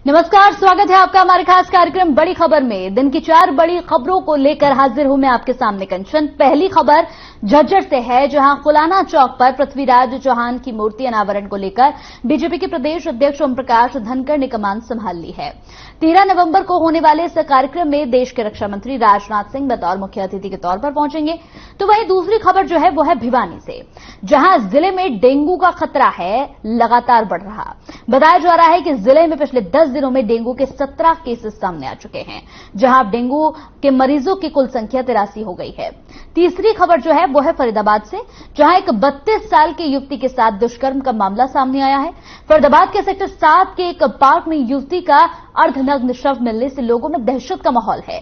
नमस्कार, स्वागत है आपका हमारे खास कार्यक्रम बड़ी खबर में। दिन की 4 बड़ी खबरों को लेकर हाजिर हूं मैं आपके सामने कंचन। पहली खबर झज्जर से है, जहां कुलाना चौक पर पृथ्वीराज चौहान की मूर्ति अनावरण को लेकर बीजेपी के प्रदेश अध्यक्ष ओम प्रकाश धनखड़ ने कमान संभाल ली है। 13 नवंबर को होने वाले इस कार्यक्रम में देश के रक्षा मंत्री राजनाथ सिंह बतौर मुख्य अतिथि के तौर पर पहुंचेंगे। तो वहीं दूसरी खबर जो है वो है भिवानी से, जहां जिले में डेंगू का खतरा है लगातार बढ़ रहा। बताया जा रहा है कि जिले में पिछले 10 दिनों में डेंगू के 17 केसेस सामने आ चुके हैं, जहां डेंगू के मरीजों की कुल संख्या 83 हो गई है। तीसरी खबर जो है वो है फरीदाबाद से, जहां एक 32 साल की युवती के साथ दुष्कर्म का मामला सामने आया है। फरीदाबाद के सेक्टर 7 के एक पार्क में युवती का अर्धनग्न शव मिलने से लोगों में दहशत का माहौल है।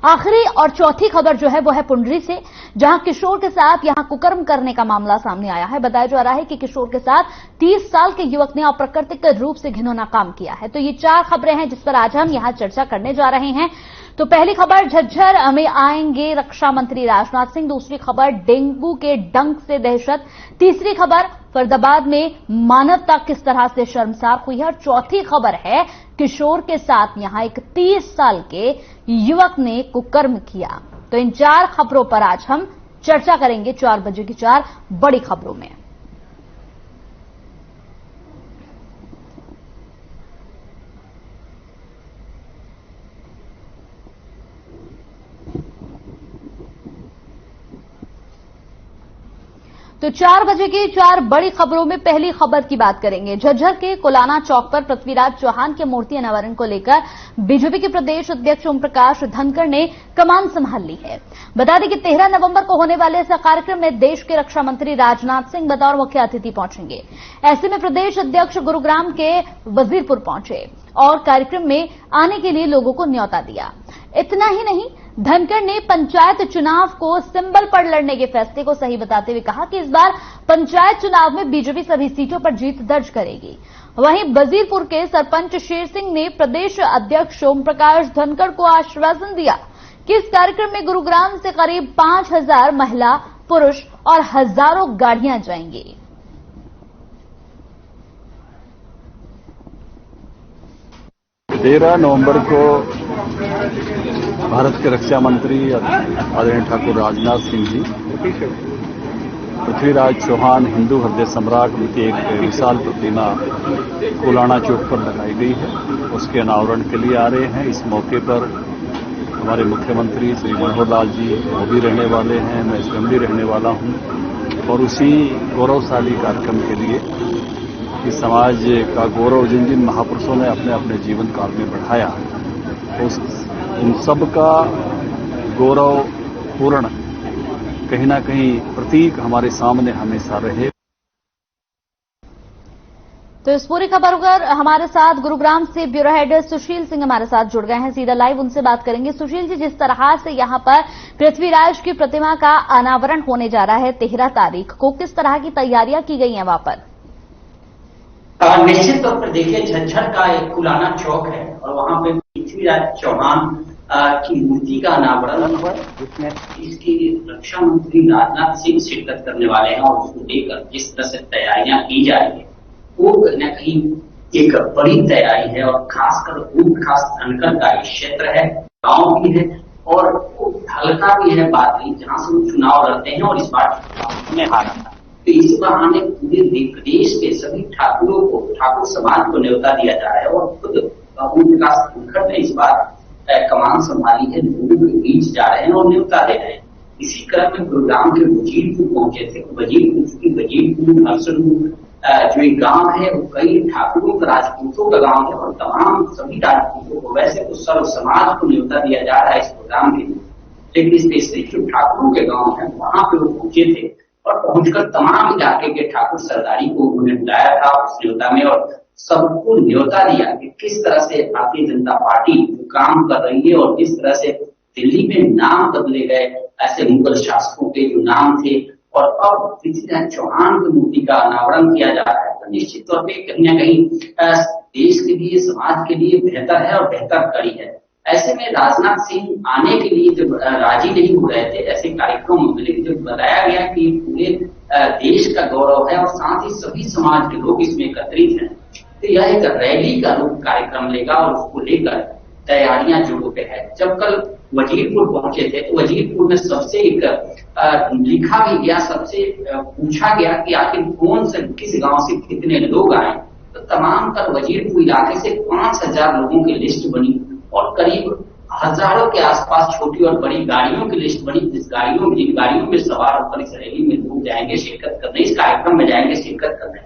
आखिरी और चौथी खबर जो है वो है पुंडरी से, जहां किशोर के साथ यहां कुकर्म करने का मामला सामने आया है। बताया जा रहा है कि किशोर के साथ 30 साल के युवक ने अप्राकृतिक रूप से घिनौना काम किया है। तो ये 4 खबरें हैं जिस पर आज हम यहां चर्चा करने जा रहे हैं। तो पहली खबर, झज्जर में आएंगे रक्षा मंत्री राजनाथ सिंह। दूसरी खबर, डेंगू के डंक से दहशत। तीसरी खबर, फरीदाबाद में मानवता किस तरह से शर्मसार हुई है। और चौथी खबर है, किशोर के साथ यहां एक 30 साल के युवक ने कुकर्म किया। तो इन 4 खबरों पर आज हम चर्चा करेंगे 4 बजे की 4 बड़ी खबरों में। तो 4 बजे की 4 बड़ी खबरों में पहली खबर की बात करेंगे। झज्जर के कुलाना चौक पर पृथ्वीराज चौहान के मूर्ति अनावरण को लेकर बीजेपी के प्रदेश अध्यक्ष ओम प्रकाश धनखड़ ने कमान संभाल ली है। बता दें कि 13 नवंबर को होने वाले इस कार्यक्रम में देश के रक्षा मंत्री राजनाथ सिंह बतौर मुख्य अतिथि पहुंचेंगे। ऐसे में प्रदेश अध्यक्ष गुरुग्राम के वजीरपुर पहुंचे और कार्यक्रम में आने के लिए लोगों को न्योता दिया। इतना ही नहीं, धनखड़ ने पंचायत चुनाव को सिंबल पर लड़ने के फैसले को सही बताते हुए कहा कि इस बार पंचायत चुनाव में बीजेपी सभी सीटों पर जीत दर्ज करेगी। वहीं वजीरपुर के सरपंच शेर सिंह ने प्रदेश अध्यक्ष ओम प्रकाश धनखड़ को आश्वासन दिया कि इस कार्यक्रम में गुरुग्राम से करीब 5000 महिला, पुरुष और हजारों गाड़ियां जाएंगी। 13 नवंबर को भारत के रक्षा मंत्री आदरणीय ठाकुर राजनाथ सिंह जी पृथ्वीराज चौहान हिंदू हृदय सम्राट उनकी एक विशाल प्रतिमा कुलाना चौक पर लगाई गई है, उसके अनावरण के लिए आ रहे हैं। इस मौके पर हमारे मुख्यमंत्री श्री मनोहर लाल जी वो भी रहने वाले हैं, मैं स्वयं भी रहने वाला हूं। और उसी गौरवशाली कार्यक्रम के लिए कि समाज का गौरव जिन जिन महापुरुषों ने अपने अपने जीवन काल में बढ़ाया, उन सब का गौरव पूर्ण कहीं ना कहीं प्रतीक हमारे सामने हमेशा रहे। तो इस पूरी खबर पर हमारे साथ गुरुग्राम से ब्यूरो हेड सुशील सिंह हमारे साथ जुड़ गए हैं। सीधा लाइव उनसे बात करेंगे। सुशील जी, जिस तरह से यहां पर पृथ्वीराज की प्रतिमा का अनावरण होने जा रहा है 13 तारीख को, किस तरह की तैयारियां की गई हैं वहां पर? निश्चित तौर पर देखिए, झज्जर का एक कुलाना चौक है और वहां पे पृथ्वीराज चौहान की मूर्ति का अनावरण हुआ, जिसमें इसकी रक्षा मंत्री राजनाथ सिंह शिरकत करने वाले हैं। और उसको लेकर जिस तरह से तैयारियां की जा रही है वो कहीं न कहीं एक बड़ी तैयारी है। और खासकर खास धनखड़ का ये क्षेत्र है, गांव भी है और वो हल्का भी है बात जहां से वो चुनाव लड़ते हैं और इस बार चुनाव में हारा था। तो इस बहाने पूरे प्रदेश के सभी ठाकुरों को, ठाकुर समाज को न्योता दिया जा रहा है। और खुद ओम प्रकाश धनखड़ ने इस बार कमान संभाली है, लोगों के बीच जा रहे हैं और न्योता दे रहे हैं। इसी क्रम में गुरुग्राम के वजीरपुर पहुंचे थे। वजीरपुर हरसपुर जो एक गांव है वो कई ठाकुरों का, राजपूतों का गांव है और तमाम सभी राजपूतों को, वैसे तो सर्व समाज को न्योता दिया जा रहा है इस प्रोग्राम में, लेकिन स्पेशली जो ठाकुरों के गांव है वहां पे वो पहुंचे थे और पहुंचकर तमाम इलाके के ठाकुर सरदारी को उन्होंने बुलाया था उस न्योता में और सबको न्योता दिया कि किस तरह से भारतीय जनता पार्टी काम कर रही है और किस तरह से दिल्ली में नाम बदले गए ऐसे मुगल शासकों के जो नाम थे और अब पृथ्वीराज चौहान की मूर्ति का अनावरण किया जा रहा है। तो निश्चित तौर पर कहीं न कहीं देश के लिए, समाज के लिए बेहतर है और बेहतर कड़ी है। ऐसे में राजनाथ सिंह आने के लिए जब राजी नहीं हो रहे थे ऐसे कार्यक्रमों में, लेकिन जब बताया गया कि पूरे देश का गौरव है और साथ ही सभी समाज के लोग इसमें एकत्रित हैं, तो यह एक रैली का रूप कार्यक्रम लेगा और उसको लेकर तैयारियां जोरों पे है। जब कल वजीरपुर पहुंचे थे तो वजीरपुर में सबसे एक लिखा भी गया, सबसे पूछा गया कि आखिर कौन से किस गांव से कितने लोग आए, तो तमाम कल वजीरपुर इलाके से 5000 लोगों की लिस्ट बनी और करीब हजारों के आसपास छोटी और बड़ी गाड़ियों की लिस्ट बनी, जिन गाड़ियों में सवार होकर इस रैली में लोग जाएंगे शिरकत करने, इस कार्यक्रम में जाएंगे शिरकत करने,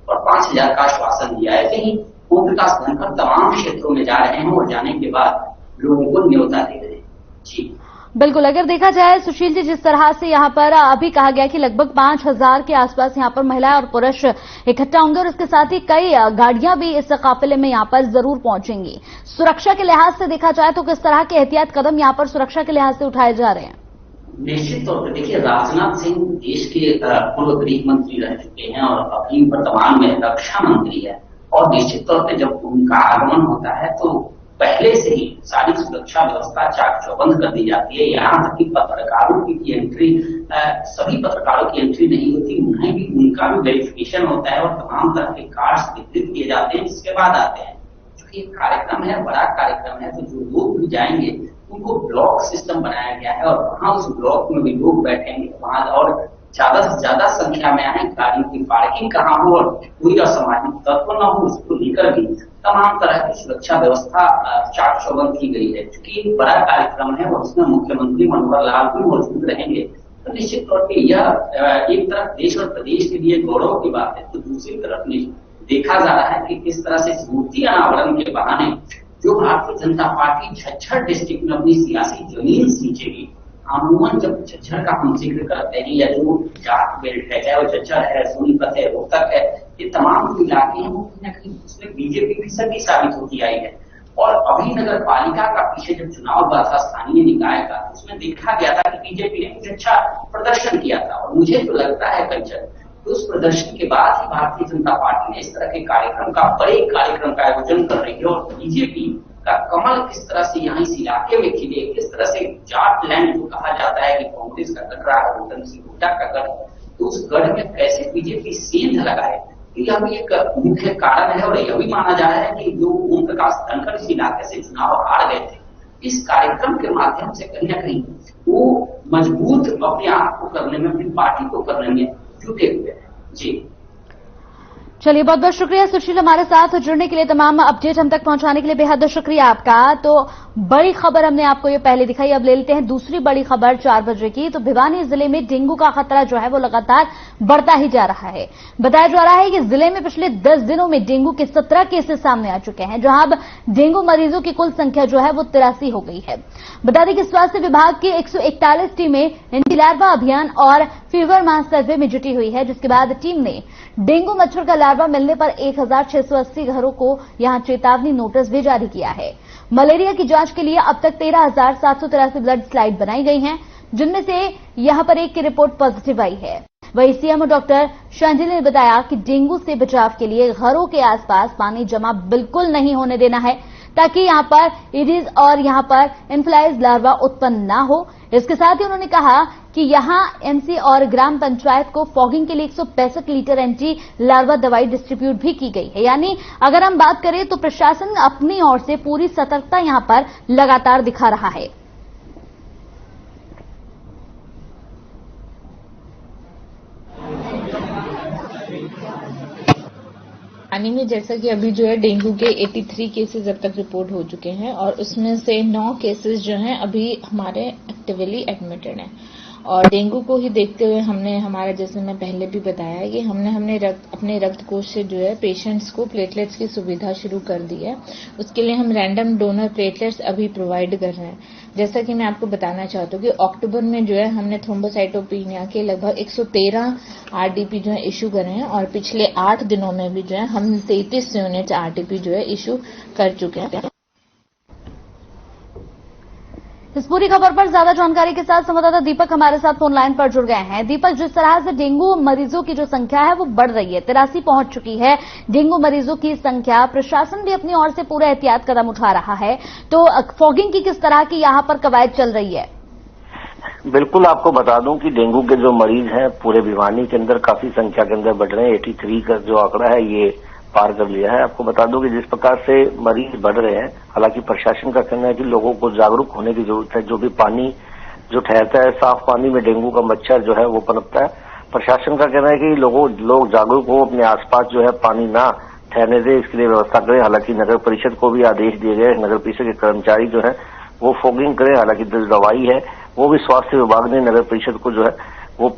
और 5000 का आश्वासन दिया है कि ही ओम प्रकाश धनखड़ तमाम क्षेत्रों में जा रहे हैं और जाने के बाद लोगों को न्योता दे रहे हैं। जी बिल्कुल, अगर देखा जाए सुशील जी, जिस तरह से यहाँ पर अभी कहा गया कि लगभग 5000 के आसपास यहाँ पर महिलाएं और पुरुष इकट्ठा होंगे और इसके साथ ही कई गाड़ियां भी इस काफिले में यहाँ पर जरूर पहुंचेंगी। सुरक्षा के लिहाज से देखा जाए तो किस तरह के एहतियात कदम यहाँ पर सुरक्षा के लिहाज से उठाए जा रहे हैं? निश्चित तौर पर देखिए, राजनाथ सिंह देश के पूर्व गृह मंत्री रह चुके हैं और अभी वर्तमान में रक्षा मंत्री है, और निश्चित तौर पर जब उनका आगमन होता है तो पहले से ही सारी सुरक्षा व्यवस्था चाक चौबंद कर दी जाती है। यहाँ तक कि पत्रकारों की एंट्री, सभी पत्रकारों की एंट्री नहीं होती, उनका भी वेरिफिकेशन होता है और तमाम तरह के कार्ड्स वितरित किए जाते हैं, जिसके बाद आते हैं। क्योंकि एक कार्यक्रम है, बड़ा कार्यक्रम है, तो जो लोग भी जाएंगे उनको ब्लॉक सिस्टम बनाया गया है और वहां उस ब्लॉक में भी लोग बैठेंगे वहां, और ज्यादा से ज्यादा संख्या में आए, गाड़ियों की पार्किंग कहाँ हो और कोई असामाजिक तत्व न हो, उसको लेकर भी तमाम तरह की सुरक्षा व्यवस्था चाक चौबंद की गई है। क्योंकि एक बड़ा कार्यक्रम है और उसमें मुख्यमंत्री मनोहर लाल भी मौजूद रहेंगे, तो निश्चित तौर पर यह एक तरफ देश और प्रदेश के लिए गौरव की बात है, तो दूसरी तरफ देखा जा रहा है कि किस तरह से मूर्ति अनावरण के बहाने जो भारतीय जनता पार्टी झज्जर डिस्ट्रिक्ट में अपनी सियासी जमीन सींचेगी। अमूमन जब झज्जर का हम जिक्र करते हैं या जो जाट बेल्ट है, चाहे वो झज्जर है, सोनीपत है, रोहतक है, ये तमाम जो इलाके हैं वो कहीं न कहीं उसमें बीजेपी की सभी साबित होती आई है। और अभी नगर पालिका का पीछे जब चुनाव हुआ था स्थानीय निकाय का, उसमें देखा गया था कि बीजेपी ने कुछ अच्छा प्रदर्शन किया था, और मुझे तो लगता है कंचन तो उस प्रदर्शन के बाद ही भारतीय जनता पार्टी ने इस तरह के कार्यक्रम का, बड़े कार्यक्रम का आयोजन कर रही है। और बीजेपी का कमल किस तरह से यहाँ इस इलाके में खिले, किस तरह से जाट लैंड जो कहा जाता है कि कांग्रेस का गढ़ रहा है, वतन सिंह हुड्डा का गढ़, तो उस गढ़ में कैसे बीजेपी सेंध लगाए, तो यह भी एक मुख्य कारण है। और यह भी माना जा रहा है कि जो ओम प्रकाश धनखड़ इस इलाके से चुनाव हार गए थे, इस कार्यक्रम के माध्यम से कहीं न कहीं वो मजबूत अपने आप को करने में, अपनी पार्टी को करने में जुटे हुए हैं। जी चलिए, बहुत बहुत शुक्रिया सुशील, हमारे साथ जुड़ने के लिए, तमाम अपडेट हम तक पहुंचाने के लिए बेहद शुक्रिया आपका। तो बड़ी खबर हमने आपको ये पहले दिखाई, अब ले लेते हैं दूसरी बड़ी खबर 4 बजे की। तो भिवानी जिले में डेंगू का खतरा जो है वो लगातार बढ़ता ही जा रहा है। बताया जा रहा है कि जिले में पिछले 10 दिनों में डेंगू के 17 केसेस सामने आ चुके हैं, जहां अब डेंगू मरीजों की कुल संख्या जो है वो 83 हो गई है। बता दें कि स्वास्थ्य विभाग की 141 टीमें एंटी लार्वा अभियान और फीवर मास सर्वे में जुटी हुई है, जिसके बाद टीम ने डेंगू मच्छर का लार्वा मिलने पर 1680 घरों को यहां चेतावनी नोटिस भी जारी किया है। मलेरिया की जांच के लिए अब तक 13,783 ब्लड स्लाइड बनाई गई हैं, जिनमें से यहां पर एक की रिपोर्ट पॉजिटिव आई है। वहीं सीएमओ डॉक्टर शांडिल ने बताया कि डेंगू से बचाव के लिए घरों के आसपास पानी जमा बिल्कुल नहीं होने देना है, ताकि यहां पर एडिस और यहां पर इनफ्लाइज लार्वा उत्पन्न ना हो। इसके साथ ही उन्होंने कहा कि यहां एमसी और ग्राम पंचायत को फॉगिंग के लिए 165 लीटर एंटी लार्वा दवाई डिस्ट्रीब्यूट भी की गई है। यानी अगर हम बात करें तो प्रशासन अपनी ओर से पूरी सतर्कता यहां पर लगातार दिखा रहा है। पानी में जैसा कि अभी जो है डेंगू के 83 केसेस अब तक रिपोर्ट हो चुके हैं और उसमें से 9 केसेस जो हैं अभी हमारे एक्टिवली एडमिटेड हैं। और डेंगू को ही देखते हुए हमने हमारा, जैसे मैं पहले भी बताया है कि हमने अपने रक्त कोष से जो है पेशेंट्स को प्लेटलेट्स की सुविधा शुरू कर दी है। उसके लिए हम रैंडम डोनर प्लेटलेट्स अभी प्रोवाइड कर रहे हैं। जैसा कि मैं आपको बताना चाहता हूँ कि अक्टूबर में जो है हमने थ्रोम्बोसाइटोपेनिया के लगभग 113 आरटीपी जो है इशू करे हैं और पिछले 8 दिनों में भी जो है हम 33 यूनिट आरटीपी जो है इशू कर चुके हैं। इस पूरी खबर पर ज्यादा जानकारी के साथ संवाददाता दीपक हमारे साथ फोन लाइन पर जुड़ गए हैं। दीपक, जिस तरह से डेंगू मरीजों की जो संख्या है वो बढ़ रही है, 83 पहुंच चुकी है डेंगू मरीजों की संख्या, प्रशासन भी अपनी ओर से पूरा एहतियात कदम उठा रहा है, तो फॉगिंग की किस तरह की यहां पर कवायद चल रही है? बिल्कुल, आपको बता दूं कि डेंगू के जो मरीज हैं पूरे भिवानी के अंदर काफी संख्या के अंदर बढ़ रहे हैं। 83 का जो आंकड़ा है ये पार कर लिया है। आपको बता दूं कि जिस प्रकार से मरीज बढ़ रहे हैं, हालांकि प्रशासन का कहना है कि लोगों को जागरूक होने की जरूरत है। जो भी पानी जो ठहरता है, साफ पानी में डेंगू का मच्छर जो है वो पनपता है। प्रशासन का कहना है कि लोग जागरूक हो, अपने आसपास जो है पानी ना ठहरने दे, इसके लिए व्यवस्था करें। हालांकि नगर परिषद को भी आदेश दिए गए, नगर परिषद के कर्मचारी जो है वो फॉगिंग करें। हालांकि जो दवाई है वो भी स्वास्थ्य विभाग ने नगर परिषद को जो है वो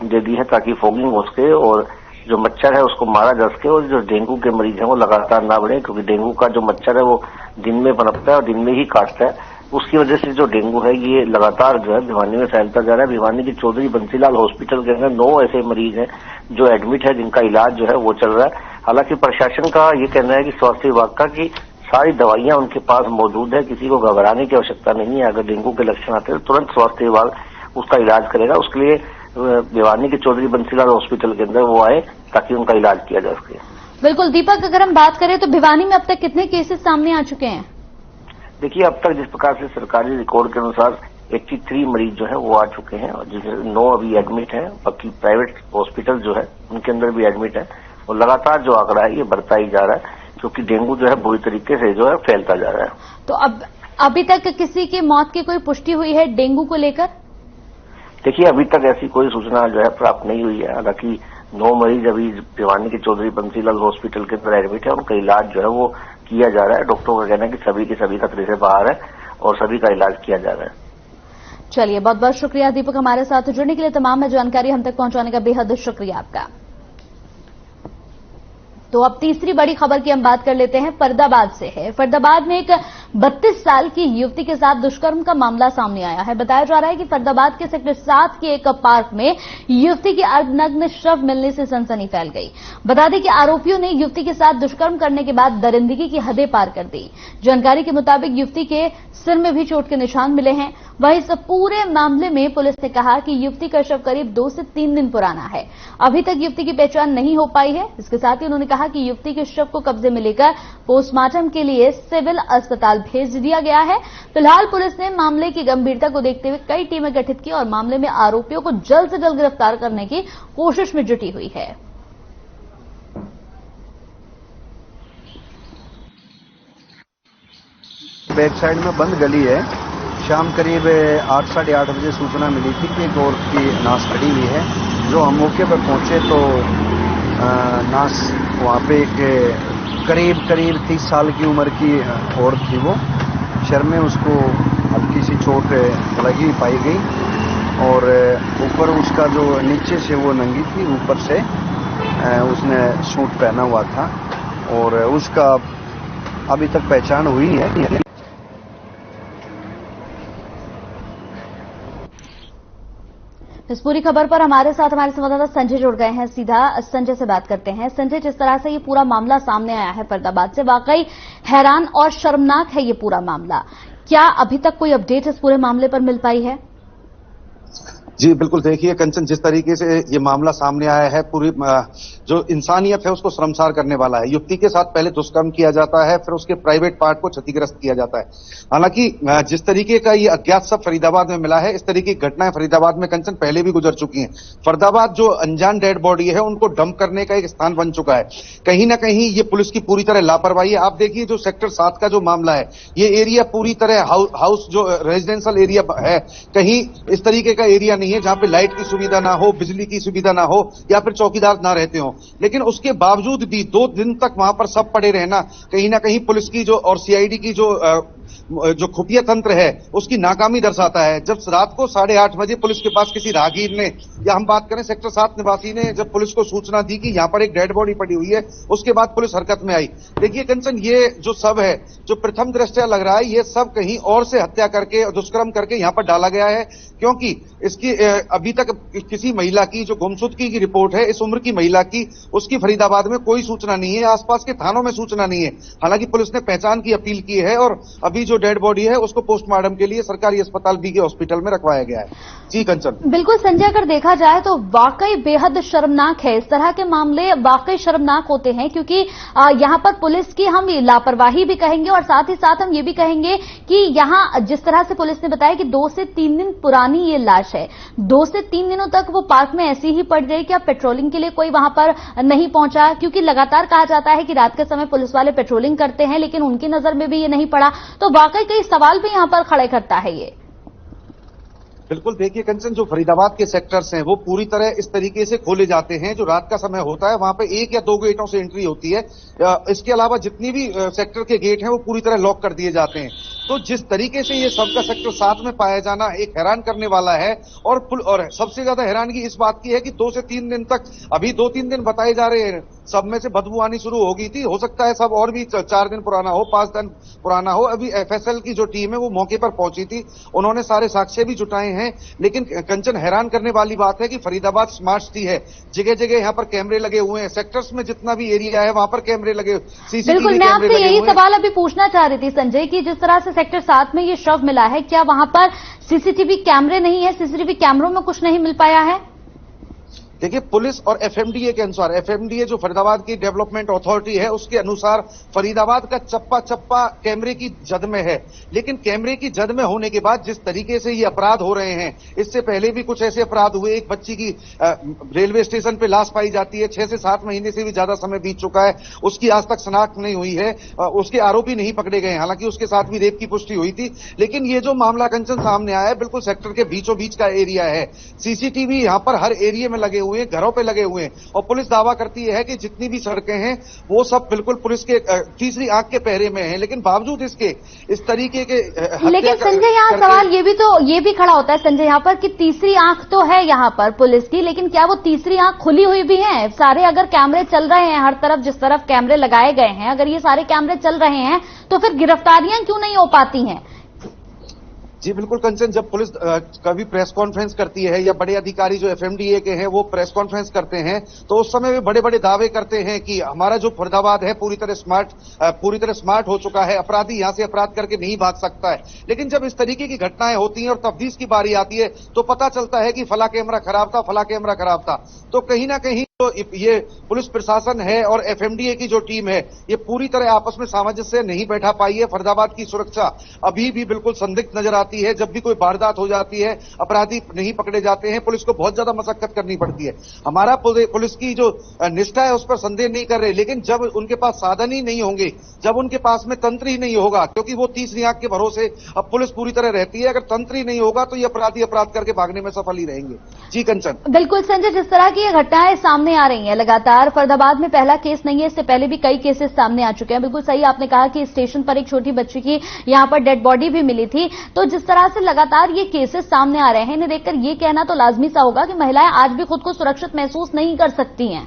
दे दी है, ताकि फॉगिंग हो सके और जो मच्छर है उसको मारा जा सके और जो डेंगू के मरीज हैं वो लगातार ना बढ़े, क्योंकि डेंगू का जो मच्छर है वो दिन में पनपता है और दिन में ही काटता है। उसकी वजह से जो डेंगू है ये लगातार जो है भिवानी में फैलता जा रहा है। भिवानी के चौधरी बंसीलाल हॉस्पिटल के अंदर 9 ऐसे मरीज हैं जो एडमिट है, जिनका इलाज जो है वो चल रहा है। हालांकि प्रशासन का ये कहना है कि स्वास्थ्य विभाग का कि सारी दवाइयां उनके पास मौजूद है, किसी को घबराने की आवश्यकता नहीं है। अगर डेंगू के लक्षण आते हैं तो तुरंत स्वास्थ्य विभाग उसका इलाज करेगा। उसके लिए भिवानी के चौधरी बंसीलाल हॉस्पिटल के अंदर वो आए ताकि उनका इलाज किया जा सके। बिल्कुल दीपक, अगर हम बात करें तो भिवानी में अब तक कितने केसेस सामने आ चुके हैं? देखिए, अब तक जिस प्रकार से सरकारी रिकॉर्ड के अनुसार 83 मरीज जो है वो आ चुके हैं और जिसमें 9 अभी एडमिट है। बाकी प्राइवेट हॉस्पिटल जो है उनके अंदर भी एडमिट है और लगातार जो आंकड़ा है ये बढ़ता ही जा रहा है, क्योंकि डेंगू जो है बुरी तरीके से जो है फैलता जा रहा है। तो अब अभी तक किसी की मौत की कोई पुष्टि हुई है डेंगू को लेकर? देखिए, अभी तक ऐसी कोई सूचना जो है प्राप्त नहीं हुई है। हालांकि 9 मरीज अभी भिवानी के चौधरी बंसीलाल हॉस्पिटल के अंदर एडमिट है, उनका इलाज जो है वो किया जा रहा है। डॉक्टरों का कहना है कि सभी के सभी खतरे से बाहर है और सभी का इलाज किया जा रहा है। चलिए, बहुत बहुत शुक्रिया दीपक, हमारे साथ जुड़ने के लिए, तमाम जानकारी हम तक पहुंचाने का बेहद शुक्रिया आपका। तो अब तीसरी बड़ी खबर की हम बात कर लेते हैं, फरीदाबाद से है। फरीदाबाद में एक 32 साल की युवती के साथ दुष्कर्म का मामला सामने आया है। बताया जा रहा है कि फरीदाबाद के सेक्टर 7 के एक पार्क में युवती की अर्धनग्न शव मिलने से सनसनी फैल गई। बता दें कि आरोपियों ने युवती के साथ दुष्कर्म करने के बाद दरिंदगी की हदें पार कर दी। जानकारी के मुताबिक युवती के सिर में भी चोट के निशान मिले हैं। वहीं इस पूरे मामले में पुलिस ने कहा कि युवती का शव करीब 2 से 3 दिन पुराना है। अभी तक युवती की पहचान नहीं हो पाई है। इसके साथ ही उन्होंने कहा कि युवती के शव को कब्जे में लेकर पोस्टमार्टम के लिए सिविल अस्पताल भेज दिया गया है। फिलहाल पुलिस ने मामले की गंभीरता को देखते हुए कई टीमें गठित की और मामले में आरोपियों को जल्द से जल्द गिरफ्तार करने की कोशिश में जुटी हुई है। बैक साइड में बंद गली है। शाम करीब 8 साढ़े 8 बजे सूचना मिली थी कि एक औरत की नाश खड़ी हुई है। जो हम मौके पर पहुंचे तो नाश वहाँ पे एक करीब 30 साल की उम्र की औरत थी। वो शर में उसको हल्की सी चोट लगी पाई गई और ऊपर उसका जो नीचे से वो नंगी थी, ऊपर से उसने सूट पहना हुआ था और उसका अभी तक पहचान हुई है। इस पूरी खबर पर हमारे साथ हमारे संवाददाता संजय जुड़ गए हैं। सीधा संजय से बात करते हैं। संजय, जिस तरह से ये पूरा मामला सामने आया है फरीदाबाद से, वाकई हैरान और शर्मनाक है ये पूरा मामला। क्या अभी तक कोई अपडेट इस पूरे मामले पर मिल पाई है? जी बिल्कुल, देखिए कंचन, जिस तरीके से ये मामला सामने आया है, पूरी जो इंसानियत है उसको शर्मसार करने वाला है। युवती के साथ पहले दुष्कर्म किया जाता है, फिर उसके प्राइवेट पार्ट को क्षतिग्रस्त किया जाता है। हालांकि जिस तरीके का ये अज्ञात सब फरीदाबाद में मिला है, इस तरीके की घटनाएं फरीदाबाद में कंचन पहले भी गुजर चुकी हैं। फरीदाबाद जो अनजान डेड बॉडी है उनको डंप करने का एक स्थान बन चुका है। कहीं ना कहीं ये पुलिस की पूरी तरह लापरवाही है। आप देखिए, जो सेक्टर 7 का जो मामला है, ये एरिया पूरी तरह हाउस जो रेजिडेंशियल एरिया है, कहीं इस तरीके का एरिया नहीं है जहां पे लाइट की सुविधा ना हो, बिजली की सुविधा ना हो या फिर चौकीदार ना रहते हो। लेकिन उसके बावजूद भी 2 दिन तक वहां पर सब पड़े रहना कहीं ना कहीं पुलिस की जो और सीआईडी की जो खुफिया तंत्र है उसकी नाकामी दर्शाता है। जब रात को 8:30 बजे पुलिस के पास किसी राहगीर ने, या हम बात करें सेक्टर 7 निवासी ने, जब पुलिस को सूचना दी कि यहाँ पर एक डेड बॉडी पड़ी हुई है, उसके बाद पुलिस हरकत में आई। देखिए कंचन, ये जो सब है, जो प्रथम दृष्टया लग रहा है ये सब कहीं और से हत्या करके, दुष्कर्म करके यहाँ पर डाला गया है, क्योंकि इसकी अभी तक किसी महिला की जो गुमशुदगी की रिपोर्ट है, इस उम्र की महिला की, उसकी फरीदाबाद में कोई सूचना नहीं है, आसपास के थानों में सूचना नहीं है। हालांकि पुलिस ने पहचान की अपील की है और अब अभी जो डेड बॉडी है उसको पोस्टमार्टम के लिए सरकारी अस्पताल बीके हॉस्पिटल में रखवाया गया है। जी कंचन। बिल्कुल संजय, अगर देखा जाए तो वाकई बेहद शर्मनाक है। इस तरह के मामले वाकई शर्मनाक होते हैं क्योंकि यहां पर पुलिस की हम लापरवाही भी कहेंगे और साथ ही साथ हम ये भी कहेंगे कि यहां जिस तरह से पुलिस ने बताया कि 2 से 3 दिन पुरानी ये लाश है, 2 से 3 दिनों तक वो पार्क में ऐसी ही पड़ गई कि अब पेट्रोलिंग के लिए कोई वहां पर नहीं पहुंचा, क्योंकि लगातार कहा जाता है कि रात के समय पुलिस वाले पेट्रोलिंग करते हैं लेकिन उनकी नजर में भी ये नहीं पड़ा। तो वाकई कई सवाल भी यहां पर खड़े करता है ये। बिल्कुल, देखिए कंचन, जो फरीदाबाद के सेक्टर्स हैं वो पूरी तरह इस तरीके से खोले जाते हैं, जो रात का समय होता है वहां पे 1 या 2 गेटों से एंट्री होती है। इसके अलावा जितनी भी सेक्टर के गेट हैं वो पूरी तरह लॉक कर दिए जाते हैं। तो जिस तरीके से ये सबका सेक्टर साथ में पाया जाना एक हैरान करने वाला है। और सबसे ज्यादा हैरानगी इस बात की है कि 2 से 3 दिन तक, अभी 2-3 दिन बताए जा रहे हैं, सब में से बदबू आनी शुरू हो गई थी। हो सकता है सब और भी 4 दिन पुराना हो, 5 दिन पुराना हो। अभी एफएसएल की जो टीम है वो मौके पर पहुंची थी, उन्होंने सारे साक्ष्य भी जुटाए हैं। लेकिन कंचन, हैरान करने वाली बात है कि फरीदाबाद स्मार्ट सिटी है, जगह जगह यहाँ पर कैमरे लगे हुए हैं, सेक्टर्स में जितना भी एरिया है वहां पर कैमरे लगे, सीसीटीवी बिल्कुल, मैं आपसे यही सवाल अभी पूछना चाह रही थी संजय कि जिस तरह से सेक्टर 7 में ये शव मिला है, क्या वहां पर सीसीटीवी कैमरे नहीं है? सीसीटीवी कैमरों में कुछ नहीं मिल पाया है? देखिए, पुलिस और एफएमडीए के अनुसार, एफएमडीए जो फरीदाबाद की डेवलपमेंट अथॉरिटी है उसके अनुसार फरीदाबाद का चप्पा चप्पा कैमरे की जद में है। लेकिन कैमरे की जद में होने के बाद जिस तरीके से ये अपराध हो रहे हैं, इससे पहले भी कुछ ऐसे अपराध हुए। एक बच्ची की रेलवे स्टेशन पे लाश पाई जाती है, 6 से 7 महीने से भी ज्यादा समय बीत चुका है, उसकी आज तक शनाख्त नहीं हुई है, उसके आरोपी नहीं पकड़े गए। हालांकि उसके साथ भी रेप की पुष्टि हुई थी। लेकिन ये जो मामला कंचन सामने आया है, बिल्कुल सेक्टर के बीचों बीच का एरिया है। सीसीटीवी यहाँ पर हर एरिया में लगे हुए हैं, घरों पे लगे हुए हैं, और पुलिस दावा करती है कि जितनी भी सड़कें हैं वो सब बिल्कुल पुलिस के तीसरी आंख के पहरे में हैं। लेकिन बावजूद इसके इस तरीके के लेकिन संजय, यहाँ सवाल ये भी खड़ा होता है संजय यहाँ पर कि तीसरी आंख तो है यहाँ पर पुलिस की, लेकिन क्या वो तीसरी आंख खुली हुई भी है? सारे अगर कैमरे चल रहे हैं हर तरफ, जिस तरफ कैमरे लगाए गए हैं, अगर ये सारे कैमरे चल रहे हैं तो फिर गिरफ्तारियां क्यों नहीं हो पाती हैं? जी बिल्कुल कंचन, जब पुलिस कभी प्रेस कॉन्फ्रेंस करती है या बड़े अधिकारी जो एफएमडीए के हैं वो प्रेस कॉन्फ्रेंस करते हैं, तो उस समय वे बड़े बड़े दावे करते हैं कि हमारा जो फरीदाबाद है पूरी तरह स्मार्ट हो चुका है, अपराधी यहां से अपराध करके नहीं भाग सकता है। लेकिन जब इस तरीके की घटनाएं होती हैं और तफ्तीश की बारी आती है तो पता चलता है कि फला कैमरा खराब था, फला कैमरा खराब था। तो कहीं ना कहीं तो ये पुलिस प्रशासन है और एफएमडीए की जो टीम है ये पूरी तरह आपस में सामंजस्य नहीं बैठा पाई है। फरीदाबाद की सुरक्षा अभी भी बिल्कुल संदिग्ध नजर आती है। जब भी कोई वारदात हो जाती है, अपराधी नहीं पकड़े जाते हैं, पुलिस को बहुत ज्यादा मशक्कत करनी पड़ती है। हमारा पुलिस की जो निष्ठा है उस पर संदेह नहीं कर रहे, लेकिन जब उनके पास साधन ही नहीं होंगे, जब उनके पास में तंत्र ही नहीं होगा, क्योंकि वो तीसरी आंख के भरोसे अब पुलिस पूरी तरह रहती है, अगर तंत्र ही नहीं होगा तो ये अपराधी अपराध करके भागने में सफल ही रहेंगे। जी कंचन। बिल्कुल संजय, जिस तरह की ये घटनाएं सामने आ रही हैं लगातार, फरीदाबाद में पहला केस नहीं है, इससे पहले भी कई केसेस सामने आ चुके हैं। बिल्कुल सही आपने कहा कि स्टेशन पर एक छोटी बच्ची की यहां पर डेड बॉडी भी मिली थी। तो जिस तरह से लगातार ये केसेस सामने आ रहे हैं, इन्हें देखकर ये कहना तो लाजमी सा होगा कि महिलाएं आज भी खुद को सुरक्षित महसूस नहीं कर सकती हैं।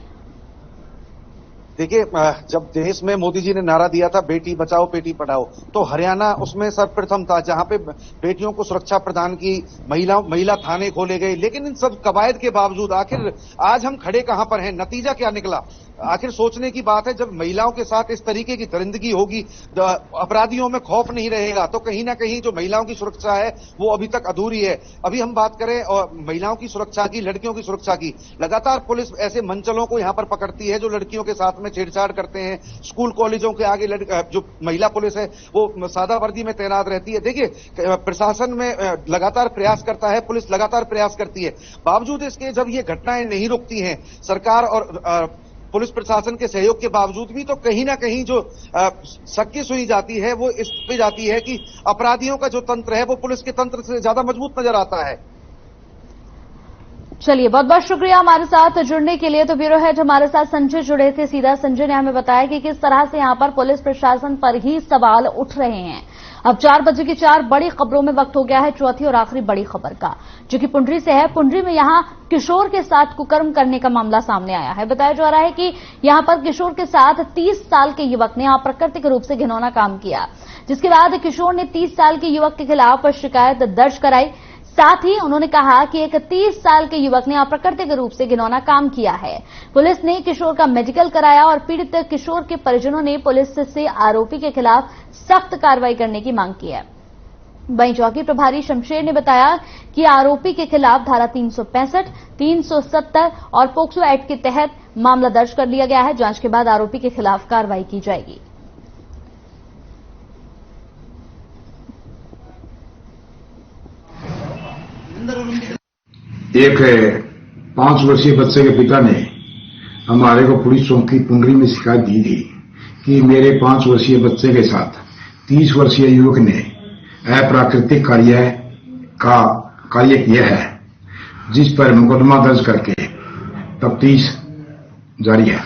देखिए, जब देश में मोदी जी ने नारा दिया था बेटी बचाओ बेटी पढ़ाओ, तो हरियाणा उसमें सर्वप्रथम था, जहां पे बेटियों को सुरक्षा प्रदान की, महिला थाने खोले गए। लेकिन इन सब कवायद के बावजूद आखिर आज हम खड़े कहां पर हैं? नतीजा क्या निकला? आखिर सोचने की बात है, जब महिलाओं के साथ इस तरीके की दरिंदगी होगी, अपराधियों में खौफ नहीं रहेगा, तो कहीं ना कहीं जो महिलाओं की सुरक्षा है वो अभी तक अधूरी है। अभी हम बात करें और महिलाओं की सुरक्षा की, लड़कियों की सुरक्षा की, लगातार पुलिस ऐसे मंचलों को यहां पर पकड़ती है जो लड़कियों के साथ में छेड़छाड़ करते हैं। स्कूल कॉलेजों के आगे जो महिला पुलिस है वो सादा वर्दी में तैनात रहती है। देखिए, प्रशासन में लगातार प्रयास करता है, पुलिस लगातार प्रयास करती है, बावजूद इसके जब ये घटनाएं नहीं रुकती हैं, सरकार और पुलिस प्रशासन के सहयोग के बावजूद भी, तो कहीं ना कहीं जो शक्की सुई जाती है वो इस पे जाती है कि अपराधियों का जो तंत्र है वो पुलिस के तंत्र से ज्यादा मजबूत नजर आता है। चलिए, बहुत बहुत शुक्रिया हमारे साथ जुड़ने के लिए। तो ब्यूरो हेड हमारे साथ संजय जुड़े थे सीधा। संजय ने हमें बताया कि किस तरह से यहां पर पुलिस प्रशासन पर ही सवाल उठ रहे हैं। अब 4 बजे की 4 बड़ी खबरों में वक्त हो गया है चौथी और आखिरी बड़ी खबर का, जो कि पुंडरी से है। पुंडरी में यहां किशोर के साथ कुकर्म करने का मामला सामने आया है। बताया जा रहा है कि यहां पर किशोर के साथ 30 साल के युवक ने अप्राकृतिक रूप से घिनौना काम किया, जिसके बाद किशोर ने 30 साल के युवक के खिलाफ शिकायत दर्ज कराई। साथ ही उन्होंने कहा कि एक 30 साल के युवक ने अप्राकृतिक रूप से घिनौना काम किया है। पुलिस ने किशोर का मेडिकल कराया और पीड़ित किशोर के परिजनों ने पुलिस से आरोपी के खिलाफ सख्त कार्रवाई करने की मांग की है। वहीं चौकी प्रभारी शमशेर ने बताया कि आरोपी के खिलाफ धारा 365, 370 और पोक्सो एक्ट के तहत मामला दर्ज कर लिया गया है। जांच के बाद आरोपी के खिलाफ कार्रवाई की जाएगी। एक 5 वर्षीय बच्चे के पिता ने हमारे को पुलिस चौकी पुंडरी में शिकायत दी थी कि मेरे 5 वर्षीय बच्चे के साथ 30 वर्षीय युवक ने अप्राकृतिक कार्य किया है, जिस पर मुकदमा दर्ज करके तफ्तीश जारी है।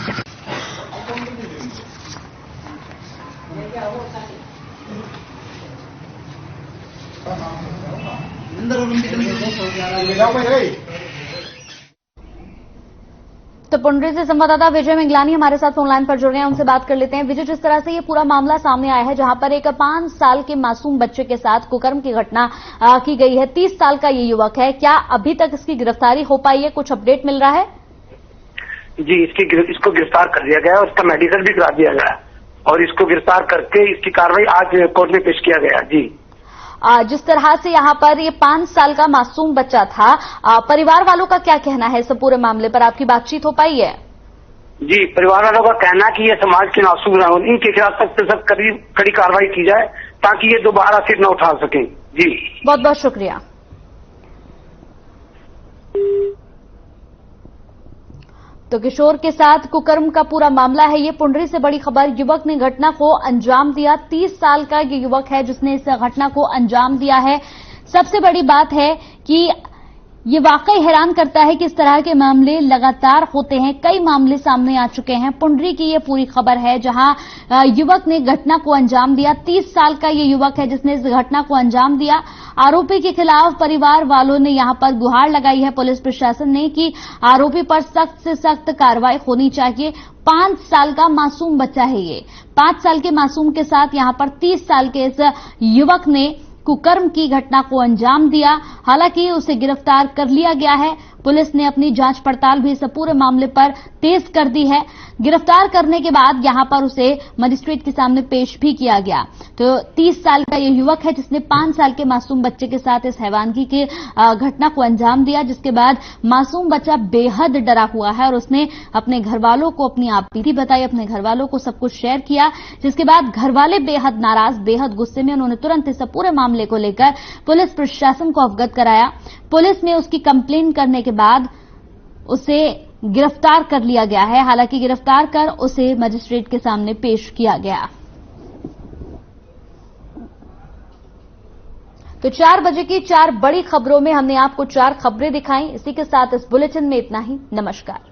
तो पुंडरी से संवाददाता विजय मंगलानी हमारे साथ फोनलाइन पर जुड़ रहे हैं, उनसे बात कर लेते हैं। विजय, जिस तरह से ये पूरा मामला सामने आया है, जहां पर एक 5 साल के मासूम बच्चे के साथ कुकर्म की घटना की गई है, 30 साल का ये युवक है, क्या अभी तक इसकी गिरफ्तारी हो पाई है? कुछ अपडेट मिल रहा है? जी, इसको गिरफ्तार कर दिया गया है, उसका मेडिकल भी करा दिया गया और इसको गिरफ्तार करके इसकी कार्रवाई आज कोर्ट में पेश किया गया। जी, जिस तरह से यहाँ पर ये 5 साल का मासूम बच्चा था, परिवार वालों का क्या कहना है इस पूरे मामले पर? आपकी बातचीत हो पाई है? जी, परिवार वालों का कहना है कि ये समाज के नासूर हैं, इनके खिलाफ सख्त से सख्त कड़ी कार्रवाई की जाए ताकि ये दोबारा सिर न उठा सकें। जी, बहुत बहुत शुक्रिया। तो किशोर के साथ कुकर्म का पूरा मामला है ये। पुंडरी से बड़ी खबर, युवक ने घटना को अंजाम दिया। 30 साल का ये युवक है जिसने इस घटना को अंजाम दिया है। सबसे बड़ी बात है कि ये वाकई हैरान करता है कि इस तरह के मामले लगातार होते हैं, कई मामले सामने आ चुके हैं। पुंडरी की ये पूरी खबर है जहां युवक ने घटना को अंजाम दिया। 30 साल का ये युवक है जिसने इस घटना को अंजाम दिया। आरोपी के खिलाफ परिवार वालों ने यहां पर गुहार लगाई है पुलिस प्रशासन ने कि आरोपी पर सख्त से सख्त कार्रवाई होनी चाहिए। 5 साल का मासूम बच्चा है ये। 5 साल के मासूम के साथ यहां पर 30 साल के इस युवक ने कुकर्म की घटना को अंजाम दिया। हालांकि उसे गिरफ्तार कर लिया गया है। पुलिस ने अपनी जांच पड़ताल भी इस पूरे मामले पर तेज कर दी है। गिरफ्तार करने के बाद यहां पर उसे मजिस्ट्रेट के सामने पेश भी किया गया। तो 30 साल का यह युवक है जिसने 5 साल के मासूम बच्चे के साथ इस हैवानगी की घटना को अंजाम दिया, जिसके बाद मासूम बच्चा बेहद डरा हुआ है और उसने अपने घर वालों को अपनी आपबीती बताई, अपने घर वालों को सब कुछ शेयर किया, जिसके बाद घर वाले बेहद नाराज, बेहद गुस्से में, उन्होंने तुरंत इस पूरे मामले को लेकर पुलिस प्रशासन को अवगत कराया। पुलिस ने उसकी कंप्लेंट करने के बाद उसे गिरफ्तार कर लिया गया है। हालांकि गिरफ्तार कर उसे मजिस्ट्रेट के सामने पेश किया गया। तो 4 बजे की 4 बड़ी खबरों में हमने आपको 4 खबरें दिखाई। इसी के साथ इस बुलेटिन में इतना ही। नमस्कार।